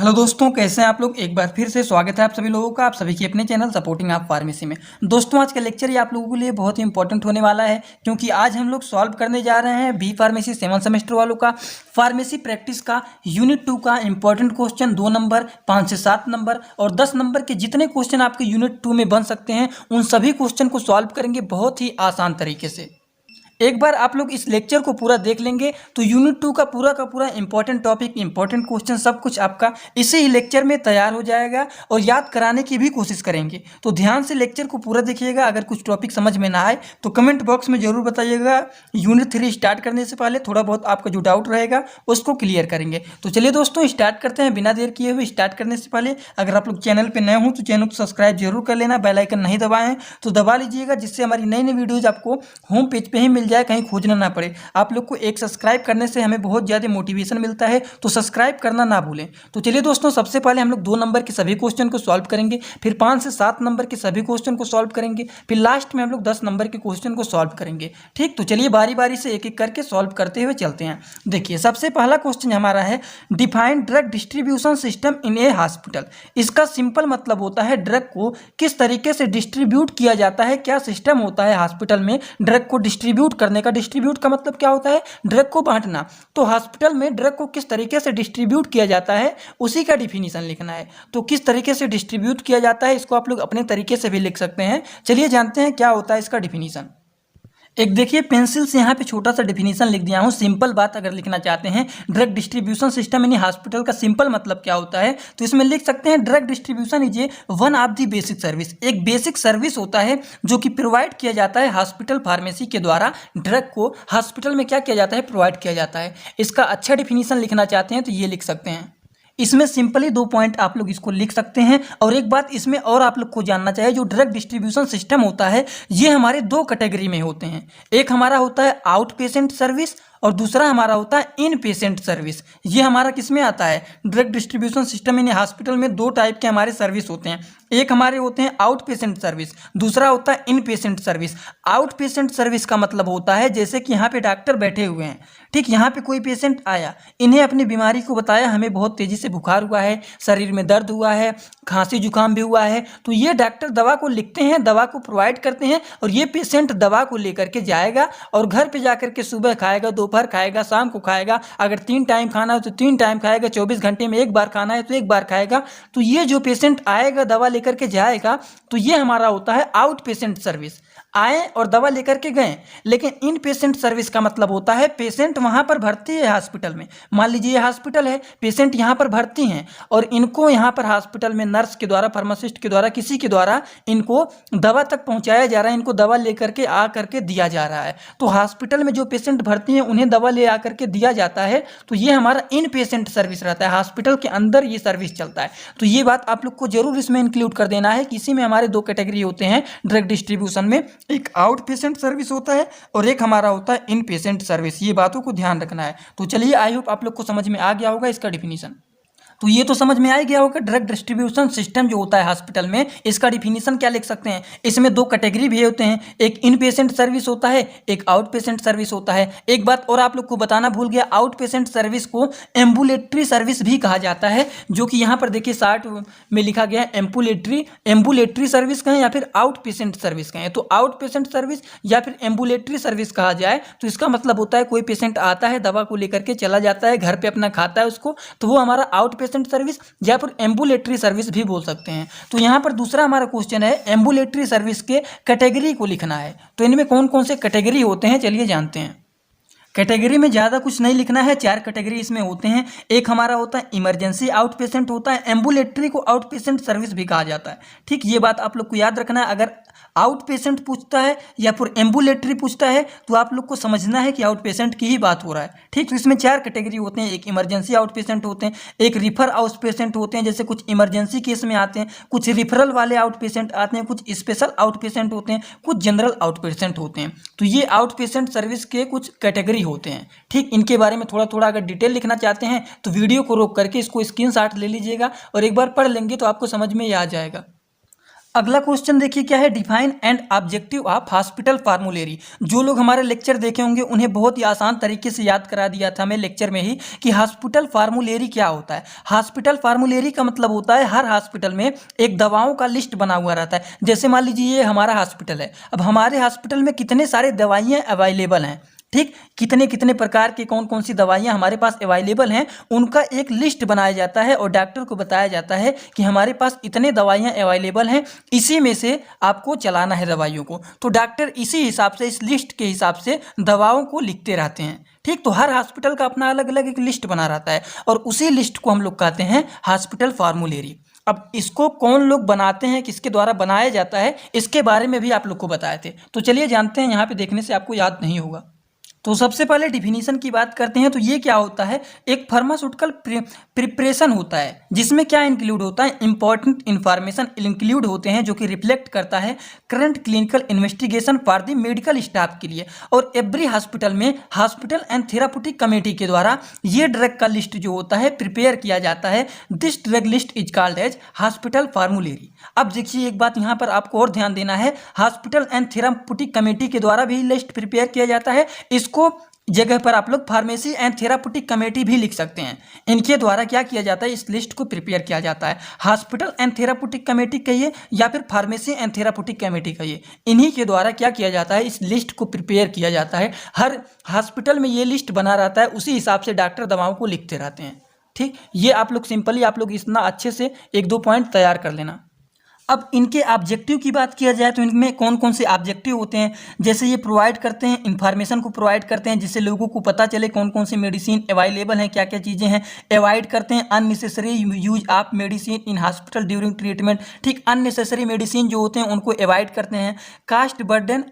Hello दोस्तों, कैसे हैं आप लोग। एक बार फिर से स्वागत है आप सभी लोगों का, आप सभी की अपने चैनल सपोर्टिंग आप फार्मेसी में। दोस्तों, आज का लेक्चर ये आप लोगों के लिए बहुत ही इंपॉर्टेंट होने वाला है, क्योंकि आज हम लोग सॉल्व करने जा रहे हैं बी फार्मेसी 7 सेमेस्टर वालों का फार्मेसी प्रैक्टिस का यूनिट 2 का इंपॉर्टेंट क्वेश्चन 2 नंबर, 5 से 7 नंबर और 10 नंबर के जितने क्वेश्चन आपके यूनिट 2 में बन सकते हैं उन सभी क्वेश्चन को सॉल्व करेंगे बहुत ही आसान तरीके से। एक बार आप लोग इस लेक्चर को पूरा देख लेंगे तो यूनिट 2 का पूरा इंपॉर्टेंट टॉपिक, इंपॉर्टेंट क्वेश्चन सब कुछ आपका इसी ही लेक्चर में तैयार हो जाएगा और याद कराने की भी कोशिश करेंगे। तो ध्यान से लेक्चर को पूरा देखिएगा। अगर कुछ टॉपिक समझ में ना आए तो कमेंट बॉक्स में जरूर बताइएगा। यूनिट 3 स्टार्ट करने से पहले थोड़ा बहुत आपका जो डाउट रहेगा उसको क्लियर करेंगे। तो चलिए दोस्तों, स्टार्ट करते हैं बिना देर किए हुए। स्टार्ट करने से पहले अगर आप लोग चैनल पर नए हों तो चैनल को सब्सक्राइब जरूर कर लेना। बेल आइकन नहीं दबाएं तो दबा लीजिएगा, जिससे हमारी नई नई वीडियोज आपको होम पेज पे ही मिल जाए, कहीं खोजना ना पड़े। आप लोग को एक सब्सक्राइब करने से हमें बहुत ज़्यादा मोटिवेशन मिलता है, तो सब्सक्राइब करना ना भूलें। तो चलिए दोस्तों, सबसे पहले हम लोग 2 नंबर के सभी क्वेश्चन को सॉल्व करेंगे, फिर 5 से 7 नंबर के सभी क्वेश्चन को सॉल्व करेंगे, फिर लास्ट में हम लोग 10 नंबर के क्वेश्चन को सॉल्व करेंगे। ठीक, तो चलिए बारी बारी से एक एक करके सॉल्व करते हुए चलते हैं। देखिए, सबसे पहला क्वेश्चन हमारा है define drug distribution system in A hospital. इसका सिंपल मतलब होता है ड्रग को किस तरीके से डिस्ट्रीब्यूट किया जाता है, क्या सिस्टम होता है हॉस्पिटल में ड्रग को डिस्ट्रीब्यूट करने का। डिस्ट्रीब्यूट का मतलब क्या होता है, ड्रग को बांटना। तो हॉस्पिटल में ड्रग को किस तरीके से डिस्ट्रीब्यूट किया जाता है उसी का डिफिनीशन लिखना है। तो किस तरीके से डिस्ट्रीब्यूट किया जाता है इसको आप लोग अपने तरीके से भी लिख सकते हैं। चलिए जानते हैं क्या होता है इसका डिफिनीशन। एक देखिए, पेंसिल से यहाँ पे छोटा सा डिफिनीशन लिख दिया हूँ। सिंपल बात अगर लिखना चाहते हैं ड्रग डिस्ट्रीब्यूशन सिस्टम यानी हॉस्पिटल का सिंपल मतलब क्या होता है, तो इसमें लिख सकते हैं drug distribution is a one of the basic service. एक बेसिक सर्विस होता है जो कि प्रोवाइड किया जाता है हॉस्पिटल फार्मेसी के द्वारा। ड्रग को हॉस्पिटल में क्या किया जाता है, प्रोवाइड किया जाता है। इसका अच्छा डिफिनीशन लिखना चाहते हैं तो ये लिख सकते हैं। इसमें सिंपली 2 पॉइंट आप लोग इसको लिख सकते हैं। और एक बात इसमें और आप लोग को जानना चाहिए, जो ड्रग डिस्ट्रीब्यूशन सिस्टम होता है ये हमारे 2 कैटेगरी में होते हैं। एक हमारा होता है आउट पेशेंट सर्विस और दूसरा हमारा होता है इन पेशेंट सर्विस। ये हमारा किस में आता है, ड्रग डिस्ट्रीब्यूशन सिस्टम यानी हॉस्पिटल में 2 टाइप के हमारे सर्विस होते हैं। एक हमारे होते हैं आउट पेशेंट सर्विस, दूसरा होता है inpatient service. Outpatient service का मतलब होता है जैसे कि यहाँ पे डॉक्टर बैठे हुए हैं, ठीक, यहाँ पे कोई पेशेंट आया, इन्हें अपनी बीमारी को बताया, हमें बहुत तेज़ी से बुखार हुआ है, शरीर में दर्द हुआ है, खांसी जुकाम भी हुआ है। तो ये डॉक्टर दवा को लिखते हैं, दवा को प्रोवाइड करते हैं और ये पेशेंट दवा को लेकर के जाएगा और घर पे जाकर के सुबह खाएगा, दोपहर खाएगा, शाम को खाएगा। अगर 3 टाइम खाना है तो 3 टाइम खाएगा, 24 घंटे में 1 बार खाना है तो 1 बार खाएगा। तो ये जो पेशेंट आएगा दवा लेकर के जाएगा, तो ये हमारा होता है आउट पेशेंट सर्विस। आए और दवा लेकर के गए। लेकिन इन पेशेंट सर्विस का मतलब होता है पेशेंट वहाँ पर भर्ती है हॉस्पिटल में। मान लीजिए ये हॉस्पिटल है, पेशेंट यहाँ पर भर्ती हैं और इनको यहाँ पर हॉस्पिटल में नर्स के द्वारा, फार्मासिस्ट के द्वारा, किसी के द्वारा इनको दवा तक पहुँचाया जा रहा है, इनको दवा लेकर के आ करके दिया जा रहा है। तो हॉस्पिटल में जो पेशेंट भर्ती हैं उन्हें दवा ले आकर के दिया जाता है। तो ये हमारा इन पेशेंट सर्विस रहता है, हॉस्पिटल के अंदर ये सर्विस चलता है। तो ये बात आप लोग को जरूर इसमें इंक्लूड कर देना है कि इसी में हमारे 2 कैटेगरी होते हैं ड्रग डिस्ट्रीब्यूशन में। एक आउट पेशेंट सर्विस होता है और एक हमारा होता है इन पेशेंट सर्विस। ये बातों को ध्यान रखना है। तो चलिए, आई होप आप लोग को समझ में आ गया होगा इसका डिफिनीशन। तो ये तो समझ में आ गया होगा ड्रग डिस्ट्रीब्यूशन सिस्टम जो होता है हॉस्पिटल में, इसका डिफिनीशन क्या लिख सकते हैं। इसमें 2 कैटेगरी भी होते हैं, एक इन पेशेंट सर्विस होता है, एक आउट पेशेंट सर्विस होता है। एक बात और आप लोग को बताना भूल गया, आउट पेशेंट सर्विस को एम्बुलेटरी सर्विस भी कहा जाता है, जो कि यहाँ पर देखिए 60 में लिखा गया है। एम्बुलेटरी सर्विस कहें या फिर आउट पेशेंट सर्विस कहें, तो आउट पेशेंट सर्विस या फिर एम्बुलेटरी सर्विस कहा जाए तो इसका मतलब होता है कोई पेशेंट आता है, दवा को लेकर के चला जाता है, घर पे अपना खाता है उसको, तो वो हमारा आउट पेशेंट सर्विस या फिर एम्बुलेटरी सर्विस भी बोल सकते हैं। तो यहाँ पर दूसरा हमारा क्वेश्चन है एम्बुलेटरी सर्विस के कैटेगरी को लिखना है। तो इनमें कौन कौन से कैटेगरी होते हैं चलिए जानते हैं। कैटेगरी में ज़्यादा कुछ नहीं लिखना है, 4 कैटेगरी इसमें होते हैं। एक हमारा होता है इमरजेंसी आउट पेशेंट होता है, एम्बुलेटरी को आउट पेशेंट सर्विस भी कहा जाता है। ठीक, ये बात आप लोग को याद रखना है। अगर आउट पेशेंट पूछता है या फिर एम्बुलेटरी पूछता है तो आप लोग को समझना है कि आउट पेशेंट की ही बात हो रहा है। ठीक, तो इसमें 4 कैटेगरी होते हैं। एक इमरजेंसी आउट पेशेंट होते हैं, एक रिफर आउट पेशेंट होते हैं, जैसे कुछ इमरजेंसी केस में आते हैं, कुछ रिफरल वाले आउट पेशेंट आते हैं, कुछ स्पेशल आउट पेशेंट होते हैं, कुछ जनरल आउट पेशेंट होते हैं। तो ये आउट पेशेंट सर्विस के कुछ कैटेगरी होते हैं। ठीक, इनके बारे में थोड़ा अगर डिटेल लिखना चाहते हैं तो वीडियो को रोक करके इसको स्क्रीनशॉट ले लीजिएगा और एक बार पढ़ लेंगे तो आपको समझ में आ जाएगा। अगला क्वेश्चन देखिए क्या है, define and objective of hospital formulary. जो लोग हमारे लेक्चर देखे होंगे उन्हें बहुत ही आसान तरीके से याद करा दिया था मैं लेक्चर में ही कि हॉस्पिटल फार्मूलेरी क्या होता है। हॉस्पिटल फार्मूलेरी का मतलब होता है हर हॉस्पिटल में एक दवाओं का लिस्ट बना हुआ रहता है। जैसे मान लीजिए ये हमारा हॉस्पिटल है, अब हमारे हॉस्पिटल में कितने सारे दवाइयाँ अवेलेबल हैं, ठीक, कितने कितने प्रकार की कौन कौन सी दवाइयाँ हमारे पास अवेलेबल हैं, उनका एक लिस्ट बनाया जाता है और डॉक्टर को बताया जाता है कि हमारे पास इतने दवाइयाँ अवेलेबल हैं, इसी में से आपको चलाना है दवाइयों को। तो डॉक्टर इसी हिसाब से, इस लिस्ट के हिसाब से दवाओं को लिखते रहते हैं, ठीक। तो हर हॉस्पिटल का अपना अलग अलग एक लिस्ट बना रहता है और उसी लिस्ट को हम लोग कहते हैं हॉस्पिटल फार्मूलेरी। अब इसको कौन लोग बनाते हैं, किसके द्वारा बनाया जाता है, इसके बारे में भी आप लोग को बताए थे। तो चलिए जानते हैं, यहाँ पे देखने से आपको याद नहीं होगा। तो सबसे पहले डिफिनीशन की बात करते हैं। तो ये क्या होता है, एक फार्मास्यूटिकल प्रिपरेशन होता है जिसमें क्या इंक्लूड होता है, इंपॉर्टेंट इंफॉर्मेशन इंक्लूड होते हैं जो कि रिफ्लेक्ट करता है current clinical investigation for the medical staff के लिए। और एवरी हॉस्पिटल में हॉस्पिटल एंड थेराप्यूटिक कमेटी के द्वारा ये ड्रग का लिस्ट जो होता है प्रिपेयर किया जाता है। This drug list is called as hospital formulary. अब देखिए एक बात यहाँ पर आपको और ध्यान देना है, हॉस्पिटल एंड थेराप्यूटिक कमेटी के द्वारा भी लिस्ट प्रिपेयर किया जाता है। इसको जगह पर आप लोग फार्मेसी एंड थेराप्यूटिक कमेटी भी लिख सकते हैं। इनके द्वारा क्या किया जाता है, इस लिस्ट को प्रिपेयर किया जाता है। हॉस्पिटल एंड थेराप्यूटिक कमेटी कहिए या फिर फार्मेसी एंड थेराप्यूटिक कमेटी कहिए, इन्हीं के द्वारा क्या किया जाता है, इस लिस्ट को प्रिपेयर किया जाता है। हर हॉस्पिटल में ये लिस्ट बना रहता है, उसी हिसाब से डॉक्टर दवाओं को लिखते रहते हैं, ठीक। ये आप लोग सिंपली आप लोग इतना अच्छे से एक दो पॉइंट तैयार कर लेना। अब इनके ऑब्जेक्टिव की बात किया जाए तो इनमें कौन कौन से ऑब्जेक्टिव होते हैं, जैसे ये प्रोवाइड करते हैं इन्फॉर्मेशन को प्रोवाइड करते हैं जिससे लोगों को पता चले कौन कौन सी मेडिसिन अवेलेबल हैं, क्या क्या चीज़ें हैं। अवॉइड करते हैं unnecessary use of medicine in hospital during treatment, ठीक, अननेसेसरी मेडिसिन जो होते हैं उनको अवॉइड करते हैं। Cost burden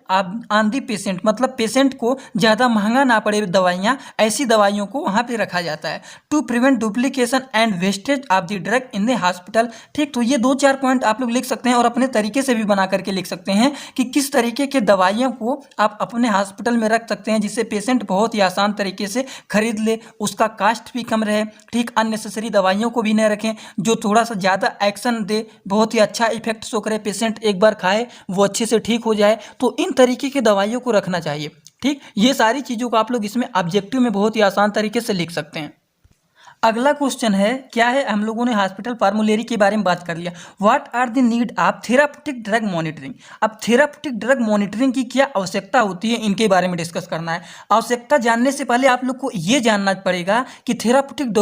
on the patient, मतलब पेशेंट को ज़्यादा महंगा ना पड़े दवाइयाँ, ऐसी दवाइयों को वहाँ पर रखा जाता है। To prevent duplication and wastage of the drug in the hospital, ठीक। तो ये दो चार पॉइंट आप लोग लिख सकते हैं और अपने तरीके से भी बना करके लिख सकते हैं कि किस तरीके के दवाइयों को आप अपने हॉस्पिटल में रख सकते हैं जिससे पेशेंट बहुत ही आसान तरीके से खरीद ले, उसका कास्ट भी कम रहे, ठीक। अननेसेसरी दवाइयों को भी न रखें जो थोड़ा सा ज़्यादा एक्शन दे, बहुत ही अच्छा इफेक्ट शो करे, पेशेंट एक बार खाए वो अच्छे से ठीक हो जाए। तो इन तरीके की दवाइयों को रखना चाहिए, ठीक। ये सारी चीज़ों को आप लोग इसमें ऑब्जेक्टिव में बहुत ही आसान तरीके से लिख सकते हैं। अगला क्वेश्चन है क्या है, हम लोगों ने हॉस्पिटल फार्मूलेरी के बारे में बात कर लिया। What are the need of therapeutic drug monitoring. अब थेराप्यूटिक ड्रग मॉनिटरिंग की क्या आवश्यकता होती है, इनके बारे में डिस्कस करना है। आवश्यकता जानने से पहले आप लोग को ये जानना पड़ेगा कि थेराप्यूटिक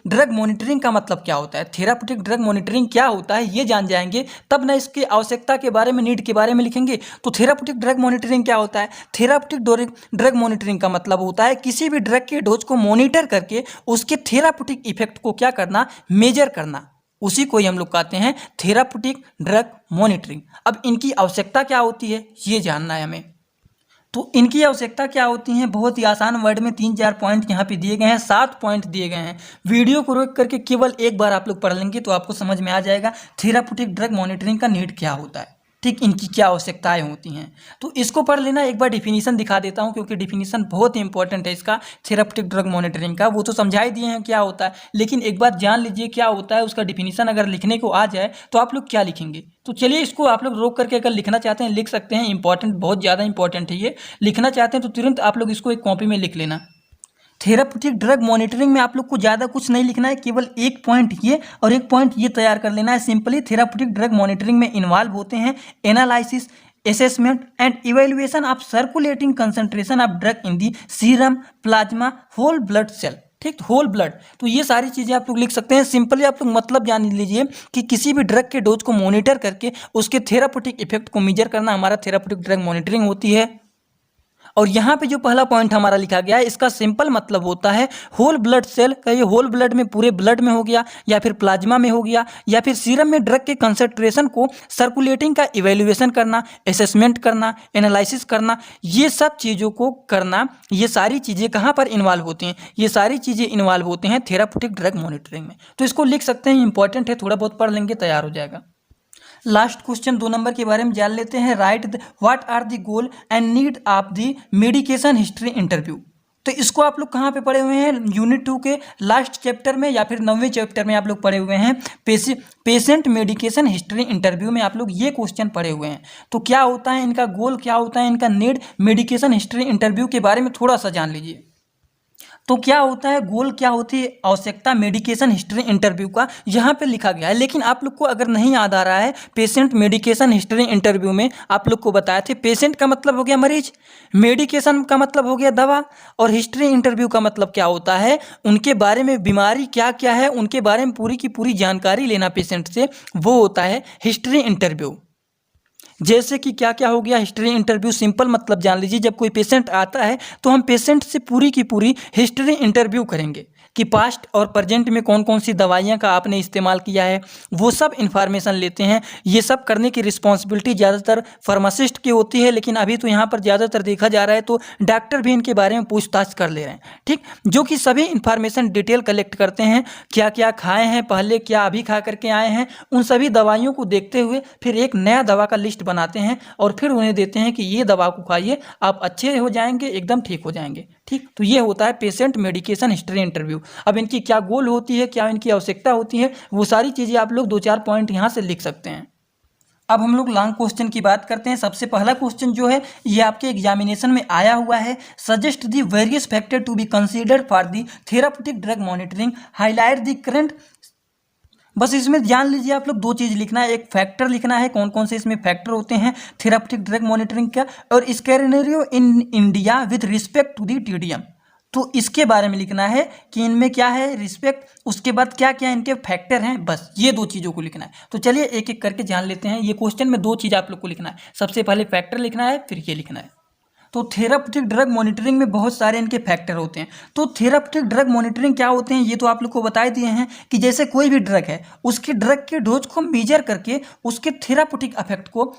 ड्रग मॉनिटरिंग का मतलब क्या होता है। थेराप्यूटिक ड्रग मॉनिटरिंग क्या होता है ये जान जाएंगे तब ना इसकी आवश्यकता के बारे में, नीड के बारे में लिखेंगे। तो थेराप्यूटिक ड्रग मॉनिटरिंग क्या होता है, थेराप्यूटिक ड्रग मॉनिटरिंग का मतलब होता है किसी भी ड्रग के डोज को मॉनिटर करके उसके थेराप्यूटिक इफेक्ट को क्या करना, मेजर करना, उसी को ही हम लोग कहते हैं थेराप्यूटिक ड्रग मॉनिटरिंग। अब इनकी आवश्यकता क्या होती है ये जानना है हमें। तो इनकी आवश्यकता क्या होती है, बहुत ही आसान वर्ड में 3-4 पॉइंट यहाँ पे दिए गए हैं, 7 पॉइंट दिए गए हैं। वीडियो को रोक करके केवल एक बार आप लोग पढ़ लेंगे तो आपको समझ में आ जाएगा थेराप्यूटिक ड्रग मॉनिटरिंग का नीड क्या होता है, ठीक, इनकी क्या आवश्यकताएं होती हैं। तो इसको पढ़ लेना। एक बार डिफिनीशन दिखा देता हूं क्योंकि डिफिनीशन बहुत ही इंपॉर्टेंट है इसका, थेराप्यूटिक ड्रग मॉनिटरिंग का। वो तो समझा ही दिए हैं क्या होता है, लेकिन एक बार जान लीजिए क्या होता है। उसका डिफिनीशन अगर लिखने को आ जाए तो आप लोग क्या लिखेंगे। तो चलिए इसको आप लोग रोक करके अगर लिखना चाहते हैं लिख सकते हैं। इंपॉर्टेंट, बहुत ज़्यादा इंपॉर्टेंट है ये। लिखना चाहते हैं तो तुरंत आप लोग इसको एक कॉपी में लिख लेना। थेराप्यूटिक ड्रग मॉनिटरिंग में आप लोग को ज़्यादा कुछ नहीं लिखना है, केवल एक पॉइंट ये और एक पॉइंट ये तैयार कर लेना है। सिंपली थेराप्यूटिक ड्रग मॉनिटरिंग में इन्वॉल्व होते हैं analysis, assessment and evaluation of circulating concentration of drug in the serum, plasma, whole blood cell, ठीक, होल ब्लड। तो ये सारी चीज़ें आप लोग लिख सकते हैं। सिंपली आप लोग मतलब जान लीजिए कि किसी भी ड्रग के डोज को मॉनिटर करके उसके थेराप्यूटिक इफेक्ट को मेजर करना हमारा थेराप्यूटिक ड्रग मॉनिटरिंग होती है। और यहाँ पे जो पहला पॉइंट हमारा लिखा गया है इसका सिंपल मतलब होता है होल ब्लड सेल का, ये होल ब्लड में पूरे ब्लड में हो गया या फिर प्लाज्मा में हो गया या फिर सीरम में ड्रग के कंसंट्रेशन को सर्कुलेटिंग का इवेल्युएशन करना, असेसमेंट करना, एनालिसिस करना, ये सब चीज़ों को करना। ये सारी चीज़ें कहाँ पर इन्वॉल्व होती हैं, ये सारी चीज़ें इन्वॉल्व होते हैं थेराप्यूटिक ड्रग मॉनिटरिंग में। तो इसको लिख सकते हैं, इंपॉर्टेंट है, थोड़ा बहुत पढ़ लेंगे तैयार हो जाएगा। लास्ट क्वेश्चन 2 नंबर के बारे में जान लेते हैं। Right what are the goal and need of the medication history interview. तो इसको आप लोग कहाँ पे पढ़े हुए हैं, यूनिट 2 के लास्ट चैप्टर में या फिर 9वें चैप्टर में आप लोग पढ़े हुए हैं। पेशेंट मेडिकेशन हिस्ट्री इंटरव्यू में आप लोग ये क्वेश्चन पढ़े हुए हैं। तो क्या होता है इनका गोल, क्या होता है इनका नीड, मेडिकेशन हिस्ट्री इंटरव्यू के बारे में थोड़ा सा जान लीजिए। तो क्या होता है, गोल क्या होती है, आवश्यकता मेडिकेशन हिस्ट्री इंटरव्यू का यहाँ पे लिखा गया है। लेकिन आप लोग को अगर नहीं याद आ रहा है, पेशेंट मेडिकेशन हिस्ट्री इंटरव्यू में आप लोग को बताया थे, पेशेंट का मतलब हो गया मरीज, मेडिकेशन का मतलब हो गया दवा, और हिस्ट्री इंटरव्यू का मतलब क्या होता है, उनके बारे में बीमारी क्या क्या है उनके बारे में पूरी की पूरी जानकारी लेना पेशेंट से, वो होता है हिस्ट्री इंटरव्यू। जैसे कि क्या क्या हो गया, हिस्ट्री इंटरव्यू सिंपल मतलब जान लीजिए, जब कोई पेशेंट आता है तो हम पेशेंट से पूरी की पूरी हिस्ट्री इंटरव्यू करेंगे कि पास्ट और प्रेजेंट में कौन कौन सी दवाइयाँ का आपने इस्तेमाल किया है, वो सब इन्फॉर्मेशन लेते हैं। ये सब करने की रिस्पॉन्सिबिलिटी ज़्यादातर फार्मासिस्ट की होती है, लेकिन अभी तो यहाँ पर ज़्यादातर देखा जा रहा है तो डॉक्टर भी इनके बारे में पूछताछ कर ले रहे हैं, ठीक, जो कि सभी इन्फॉर्मेशन डिटेल कलेक्ट करते हैं, क्या क्या खाए हैं पहले, क्या अभी खा करके आए हैं, उन सभी दवाइयों को देखते हुए फिर एक नया दवा का लिस्ट बनाते हैं और फिर उन्हें देते हैं कि ये दवा को खाइए, आप अच्छे हो जाएंगे, एकदम ठीक हो जाएंगे, ठीक। तो ये होता है पेशेंट मेडिकेशन हिस्ट्री इंटरव्यू। अब इनकी क्या गोल होती है, क्या इनकी आवश्यकता होती है, वो सारी चीज़ें आप लोग 2-4 पॉइंट यहाँ से लिख सकते हैं। अब हम लोग लॉन्ग क्वेश्चन की बात करते हैं। सबसे पहला क्वेश्चन जो है ये आपके एग्जामिनेशन में आया हुआ है, suggest the various factor to be considered for the therapeutic drug monitoring, highlight the current. बस इसमें जान लीजिए आप लोग 2 चीज़ लिखना है, एक फैक्टर लिखना है, कौन कौन से इसमें फैक्टर होते हैं थेराप्यूटिक ड्रग मॉनिटरिंग का, और scenario in India with respect to the TDM. तो इसके बारे में लिखना है कि इनमें क्या है रिस्पेक्ट, उसके बाद क्या क्या इनके फैक्टर हैं, बस ये 2 चीज़ों को लिखना है। तो चलिए एक एक करके जान लेते हैं। ये क्वेश्चन में 2 चीज़ आप लोग को लिखना है, सबसे पहले फैक्टर लिखना है, फिर ये लिखना है। तो थेराप्यूटिक ड्रग मॉनिटरिंग में बहुत सारे इनके फैक्टर होते हैं। तो थेराप्यूटिक ड्रग मॉनिटरिंग क्या होते हैं ये तो आप लोग को बता दिए हैं कि जैसे कोई भी ड्रग है उसके ड्रग के डोज को मेजर करके उसके थेराप्यूटिक इफेक्ट को,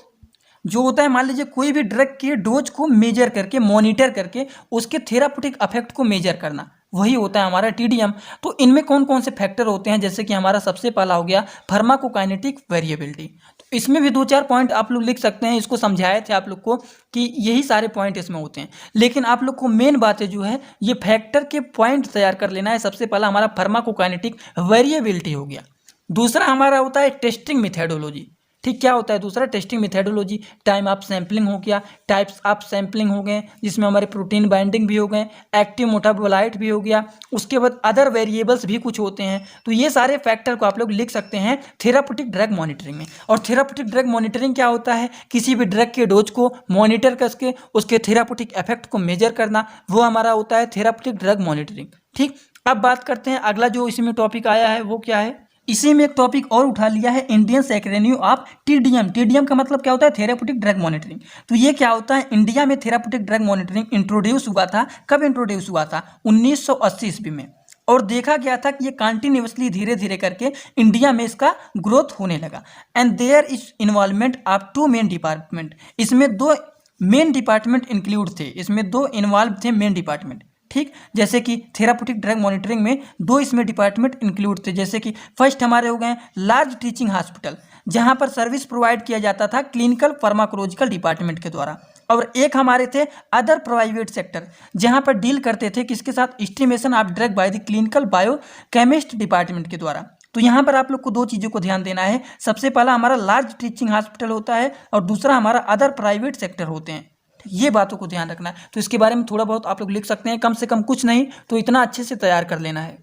जो होता है मान लीजिए कोई भी ड्रग के डोज को मेजर करके, मॉनिटर करके उसके थेराप्यूटिक इफेक्ट को मेजर करना, वही होता है हमारा टीडीएम। तो इनमें कौन कौन से फैक्टर होते हैं, जैसे कि हमारा सबसे पहला हो गया फार्माकोकाइनेटिक वेरिएबिलिटी। तो इसमें भी 2-4 पॉइंट आप लोग लिख सकते हैं, इसको समझाए थे आप लोग को कि यही सारे पॉइंट इसमें होते हैं। लेकिन आप लोग को मेन बातें जो है ये फैक्टर के पॉइंट तैयार कर लेना है। सबसे पहला हमारा फार्माकोकाइनेटिक वेरिएबिलिटी हो गया, दूसरा हमारा होता है टेस्टिंग मेथडोलॉजी, ठीक। क्या होता है दूसरा, testing methodology, time of sampling हो गया, टाइप्स ऑफ सैम्पलिंग हो गए जिसमें हमारे प्रोटीन बाइंडिंग भी हो गए, एक्टिव मेटाबोलाइट भी हो गया, उसके बाद अदर वेरिएबल्स भी कुछ होते हैं। तो ये सारे फैक्टर को आप लोग लिख सकते हैं थेराप्यूटिक ड्रग मॉनिटरिंग में। और थेराप्यूटिक ड्रग मॉनिटरिंग क्या होता है, किसी भी ड्रग के डोज को मॉनिटर करके उसके थेराप्यूटिक इफेक्ट को मेजर करना, वो हमारा होता है थेराप्यूटिक ड्रग मॉनिटरिंग, ठीक। अब बात करते हैं अगला जो इसमें टॉपिक आया है वो क्या है, इसी में एक टॉपिक और उठा लिया है, Indian acronym of TDM. TDM का मतलब क्या होता है, थेराप्यूटिक ड्रग मॉनिटरिंग। तो ये क्या होता है, इंडिया में थेराप्यूटिक ड्रग मॉनिटरिंग इंट्रोड्यूस हुआ था, कब इंट्रोड्यूस हुआ था, 1980 ईस्वी में। और देखा गया था कि ये कंटिन्यूसली धीरे धीरे करके इंडिया में इसका ग्रोथ होने लगा। And there is involvement of 2 main department, इसमें 2 मेन डिपार्टमेंट इंक्लूड थे, इसमें 2 इन्वॉल्व थे मेन डिपार्टमेंट, ठीक। जैसे कि थेराप्यूटिक ड्रग मॉनिटरिंग में 2 इसमें डिपार्टमेंट इंक्लूड थे, जैसे कि फर्स्ट हमारे हो गए लार्ज टीचिंग हॉस्पिटल, जहां पर सर्विस प्रोवाइड किया जाता था क्लिनिकल फार्माकोलॉजिकल डिपार्टमेंट के द्वारा, और एक हमारे थे अदर प्राइवेट सेक्टर, जहां पर डील करते थे किसके साथ, estimation of drug by the clinical biochemist department के द्वारा। तो यहाँ पर आप लोग को 2 चीज़ों को ध्यान देना है, सबसे पहला हमारा लार्ज टीचिंग हॉस्पिटल होता है और दूसरा हमारा अदर प्राइवेट सेक्टर होते हैं, ये बातों को ध्यान रखना है। तो इसके बारे में थोड़ा बहुत आप लोग लिख सकते हैं, कम से कम कुछ नहीं तो इतना अच्छे से तैयार कर लेना है।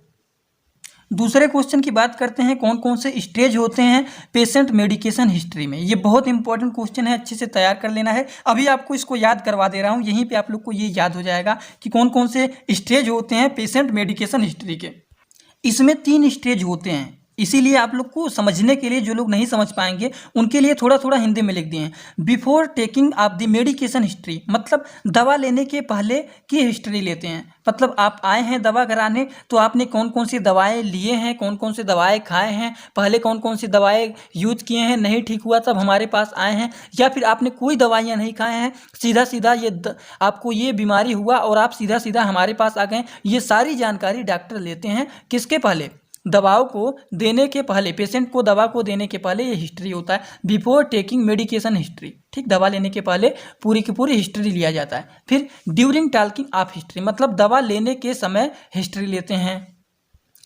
दूसरे क्वेश्चन की बात करते हैं, कौन कौन से स्टेज होते हैं पेशेंट मेडिकेशन हिस्ट्री में। ये बहुत इंपॉर्टेंट क्वेश्चन है, अच्छे से तैयार कर लेना है। अभी आपको इसको याद करवा दे रहा हूँ, यहीं पे आप लोग को ये याद हो जाएगा कि कौन कौन से स्टेज होते हैं पेशेंट मेडिकेशन हिस्ट्री के। इसमें 3 स्टेज होते हैं, इसीलिए आप लोग को समझने के लिए, जो लोग नहीं समझ पाएंगे उनके लिए थोड़ा थोड़ा हिंदी में लिख दिए हैं। Before taking of the medication history, मतलब दवा लेने के पहले की हिस्ट्री लेते हैं। मतलब आप आए हैं दवा कराने तो आपने कौन कौन सी दवाएं लिए हैं, कौन कौन सी दवाएं खाए हैं, पहले कौन कौन सी दवाएं यूज किए हैं, नहीं ठीक हुआ तब हमारे पास आए हैं, या फिर आपने कोई दवाइयाँ नहीं खाए हैं, सीधा सीधा आपको ये बीमारी हुआ और आप सीधा सीधा हमारे पास आ गए। ये सारी जानकारी डॉक्टर लेते हैं किसके पहले, दवाओं को देने के पहले, पेशेंट को दवा को देने के पहले ये हिस्ट्री होता है, बिफोर टेकिंग मेडिकेशन हिस्ट्री। ठीक, दवा लेने के पहले पूरी की पूरी हिस्ट्री लिया जाता है। फिर ड्यूरिंग टॉकिंग ऑफ हिस्ट्री, मतलब दवा लेने के समय हिस्ट्री लेते हैं।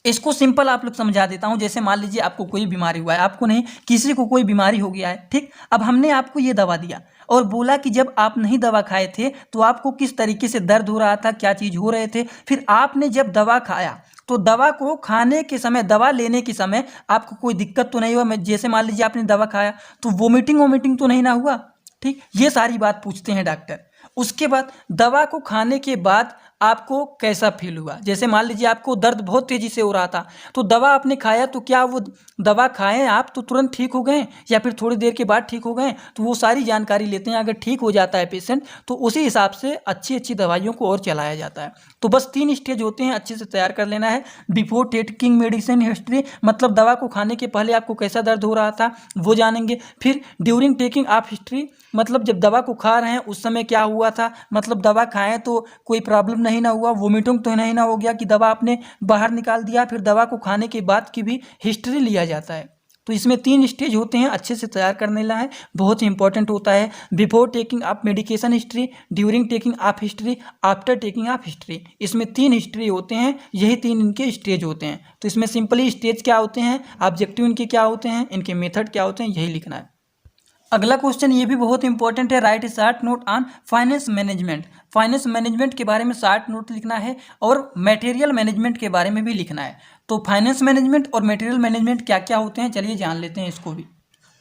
इसको सिंपल आप लोग समझा देता हूँ। जैसे मान लीजिए आपको कोई बीमारी हुआ है, आपको नहीं, किसी को कोई बीमारी हो गया है। ठीक, अब हमने आपको ये दवा दिया और बोला कि जब आप नहीं दवा खाए थे तो आपको किस तरीके से दर्द हो रहा था, क्या चीज़ हो रहे थे। फिर आपने जब दवा खाया तो दवा को खाने के समय, दवा लेने के समय आपको कोई दिक्कत तो नहीं हुआ। मैं जैसे मान लीजिए आपने दवा खाया तो वोमिटिंग तो नहीं ना हुआ। ठीक, ये सारी बात पूछते हैं डॉक्टर। उसके बाद दवा को खाने के बाद आपको कैसा फील हुआ। जैसे मान लीजिए आपको दर्द बहुत तेज़ी से हो रहा था तो दवा आपने खाया, तो क्या वो दवा खाएं आप तो तुरंत ठीक हो गए या फिर थोड़ी देर के बाद ठीक हो गए, तो वो सारी जानकारी लेते हैं। अगर ठीक हो जाता है पेशेंट तो उसी हिसाब से अच्छी अच्छी दवाइयों को और चलाया जाता है। तो बस 3 स्टेज होते हैं, अच्छे से तैयार कर लेना है। बिफोर टेकिंग मेडिसिन हिस्ट्री, मतलब दवा को खाने के पहले आपको कैसा दर्द हो रहा था वो जानेंगे। फिर ड्यूरिंग टेकिंग ऑफ हिस्ट्री, मतलब जब दवा को खा रहे हैं उस समय क्या हुआ था, मतलब दवा खाएं तो कोई प्रॉब्लम नहीं ना हुआ, वोमिटिंग तो नहीं ना हो गया कि दवा आपने बाहर निकाल दिया। फिर दवा को खाने के बाद की भी हिस्ट्री लिया जाता है। तो इसमें 3 स्टेज होते हैं, अच्छे से तैयार करने ला है, बहुत ही इंपॉर्टेंट होता है। Before taking of medication history, during taking of history, after taking of history. इसमें 3 हिस्ट्री होते हैं, यही 3 इनके स्टेज होते हैं। तो इसमें सिंपली स्टेज क्या होते हैं, ऑब्जेक्टिव इनके क्या होते हैं, इनके मेथड क्या होते हैं, यही लिखना है। अगला क्वेश्चन ये भी बहुत इंपॉर्टेंट है, right short note on finance management. Finance management के बारे में शॉर्ट नोट लिखना है और मटेरियल मैनेजमेंट के बारे में भी लिखना है। तो फाइनेंस मैनेजमेंट और मटेरियल मैनेजमेंट क्या क्या होते हैं, चलिए जान लेते हैं इसको भी।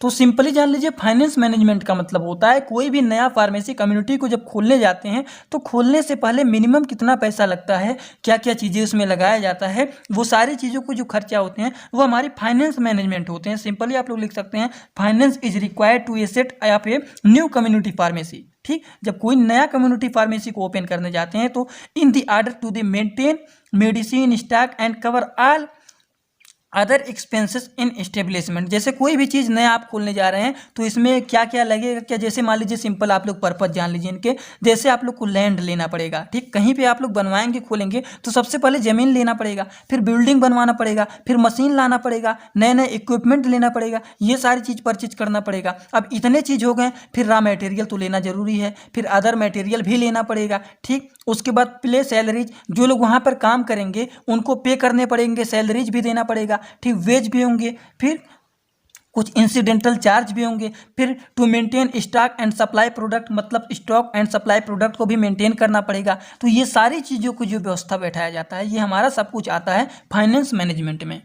तो सिंपली जान लीजिए, फाइनेंस मैनेजमेंट का मतलब होता है कोई भी नया फार्मेसी कम्युनिटी को जब खोलने जाते हैं तो खोलने से पहले मिनिमम कितना पैसा लगता है, क्या क्या चीज़ें उसमें लगाया जाता है, वो सारी चीज़ों को जो खर्चा होते हैं वो हमारी फाइनेंस मैनेजमेंट होते हैं। सिंपली आप लोग लिख सकते हैं, finance is required to set up a new community pharmacy. ठीक, जब कोई नया कम्युनिटी फार्मेसी को ओपन करने जाते हैं तो in the order to the maintain medicine stock and cover all other expenses in establishment. जैसे कोई भी चीज़ नया आप खोलने जा रहे हैं तो इसमें क्या क्या लगेगा, क्या जैसे मान लीजिए सिंपल आप लोग पर्पज जान लीजिए इनके। जैसे आप लोग को लैंड लेना पड़ेगा, ठीक, कहीं पे आप लोग बनवाएंगे खोलेंगे तो सबसे पहले ज़मीन लेना पड़ेगा, फिर बिल्डिंग बनवाना पड़ेगा, फिर मशीन लाना पड़ेगा, नए नए इक्विपमेंट लेना पड़ेगा, ये सारी चीज़ परचेज करना पड़ेगा। अब इतने चीज़ हो गए, फिर रॉ मटेरियल तो लेना जरूरी है, फिर अदर मटेरियल भी लेना पड़ेगा। ठीक, उसके बाद प्ले सैलरीज, जो लोग वहाँ पर काम करेंगे उनको पे करने पड़ेंगे, सैलरीज भी देना पड़ेगा। ठीक, वेज भी होंगे, फिर कुछ इंसिडेंटल चार्ज भी होंगे। फिर to maintain stock and supply product, मतलब स्टॉक एंड सप्लाई प्रोडक्ट को भी मेंटेन करना पड़ेगा। तो ये सारी चीज़ों को जो व्यवस्था बैठाया जाता है ये हमारा सब कुछ आता है फाइनेंस मैनेजमेंट में।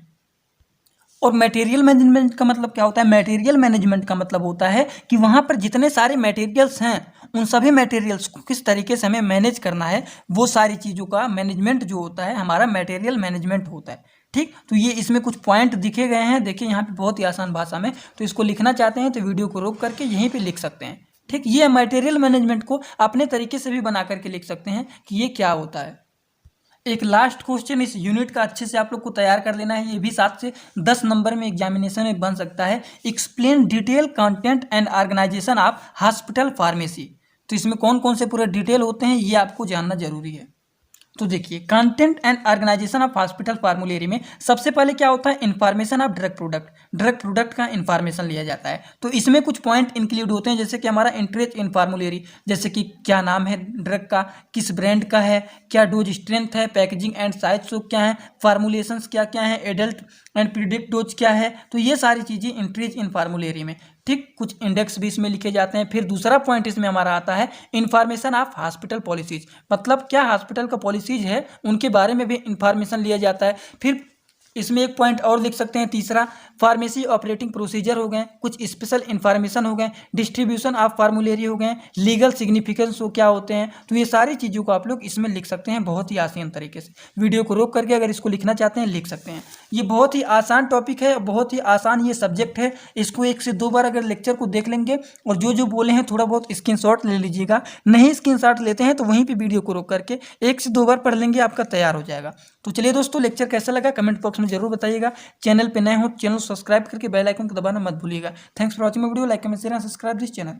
और मटेरियल मैनेजमेंट का मतलब क्या होता है, मटेरियल मैनेजमेंट का मतलब होता है कि वहाँ पर जितने सारे मटेरियल्स हैं उन सभी मटेरियल्स को किस तरीके से हमें मैनेज करना है, वो सारी चीज़ों का मैनेजमेंट जो होता है हमारा मटेरियल मैनेजमेंट होता है। ठीक, तो ये इसमें कुछ पॉइंट दिखे गए हैं, देखिए यहाँ पे बहुत ही आसान भाषा में। तो इसको लिखना चाहते हैं तो वीडियो को रोक करके यहीं पे लिख सकते हैं। ठीक, ये मटेरियल मैनेजमेंट को अपने तरीके से भी बना करके लिख सकते हैं कि ये क्या होता है। एक लास्ट क्वेश्चन इस यूनिट का अच्छे से आप लोग को तैयार कर लेना है, ये भी 7 से 10 नंबर में एग्जामिनेशन में बन सकता है। Explain detail content and organisation of hospital pharmacy. तो इसमें कौन कौन से पूरे डिटेल होते हैं ये आपको जानना जरूरी है। तो देखिए, content and organisation of hospital formulary में सबसे पहले क्या होता है, information of drug product. Drug product का इन्फॉर्मेशन लिया जाता है। तो इसमें कुछ पॉइंट इंक्लूड होते हैं, जैसे कि हमारा इंटरेस्ट इन फार्मुलेरी, जैसे कि क्या नाम है ड्रग का, किस ब्रांड का है, क्या डोज स्ट्रेंथ है, पैकेजिंग एंड साइज क्या है, फार्मुलेशंस क्या क्या है, एडल्ट एंड प्रिडिक्ट डोज क्या है। तो ये सारी चीज़ें इंट्रीज इन फार्मुलेरी में। ठीक, कुछ इंडेक्स भी इसमें लिखे जाते हैं। फिर दूसरा पॉइंट इसमें हमारा आता है इन्फॉर्मेशन ऑफ हॉस्पिटल पॉलिसीज, मतलब क्या हॉस्पिटल का पॉलिसीज है उनके बारे में भी इंफॉर्मेशन लिया जाता है। फिर इसमें एक पॉइंट और लिख सकते हैं, तीसरा फार्मेसी ऑपरेटिंग प्रोसीजर हो गए, कुछ स्पेशल इन्फॉर्मेशन हो गए, डिस्ट्रीब्यूशन ऑफ फार्मुलेरी हो गए, लीगल सिग्निफिकेंस वो क्या होते हैं। तो ये सारी चीज़ों को आप लोग इसमें लिख सकते हैं बहुत ही आसान तरीके से। वीडियो को रोक करके अगर इसको लिखना चाहते हैं लिख सकते हैं। ये बहुत ही आसान टॉपिक है, बहुत ही आसान ये सब्जेक्ट है। इसको 1 से 2 बार अगर लेक्चर को देख लेंगे और जो जो बोले हैं थोड़ा बहुत स्क्रीनशॉट ले लीजिएगा। नहीं स्क्रीनशॉट लेते हैं तो वहीं पर वीडियो को रोक करके 1 से 2 बार पढ़ लेंगे, आपका तैयार हो जाएगा। तो चलिए दोस्तों, लेक्चर कैसा लगा कमेंट बॉक्स में जरूर बताइएगा। चैनल पे नए हो चैनल सब्सक्राइब करके बेल आइकन को दबाना मत भूलिएगा। Thanks for watching my video, like comment share and subscribe this channel.